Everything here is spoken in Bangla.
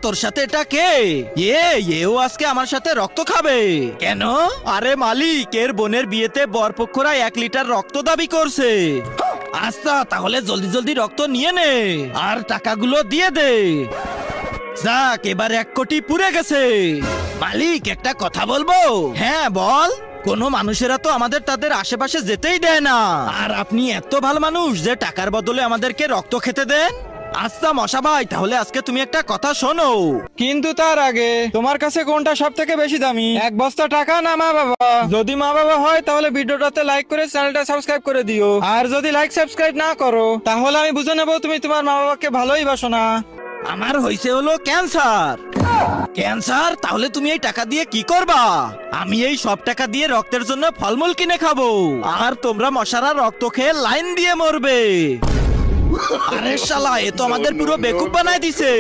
তোর সাথে এটা কে? এও আজকে আমার সাথে রক্ত খাবে কেন? আরে মালিক, এর বোনের বিয়েতে বরপক্ষরা 1 লিটার রক্ত দাবি করছে। আচ্ছা, তাহলে জলদি জলদি রক্ত নিয়ে নে আর টাকাগুলো দিয়ে দে। যাক, এবার 1 কোটি পুড়ে গেছে। মালিক, একটা কথা বলবো? হ্যাঁ বল। কোন মানুষেরা তো আমাদের তাদের আশেপাশে যেতেই দেয় না, আর আপনি এত ভালো মানুষ যে টাকার বদলে আমাদেরকে রক্ত খেতে দেন। আচ্ছা মশা ভাই, তাহলে আজকে তুমি একটা কথা শোনো। কিন্তু তার আগে তোমার কাছে কোনটা সব থেকে বেশি দামি, 1 বস্তা টাকা না মা বাবা? যদি মা বাবা হয় তাহলে ভিডিওটাতে লাইক করে চ্যানেলটা সাবস্ক্রাইব করে দিও, আর যদি লাইক সাবস্ক্রাইব না করো তাহলে আমি বুঝে নেবো তুমি তোমার মা বাবাকে ভালোই বাসো না। আমার হইছে হলো ক্যান্সার। ক্যান্সার? তাহলে তুমি এই টাকা দিয়ে কি করবা? আমি এই সব টাকা দিয়ে রক্তের জন্য ফলমূল কিনে খাবো, আর তোমরা মশারা রক্ত খেয়ে লাইন দিয়ে মরবে। আরে শালা, এ তো আমাদের পুরো বেকুব বানায় দিছে।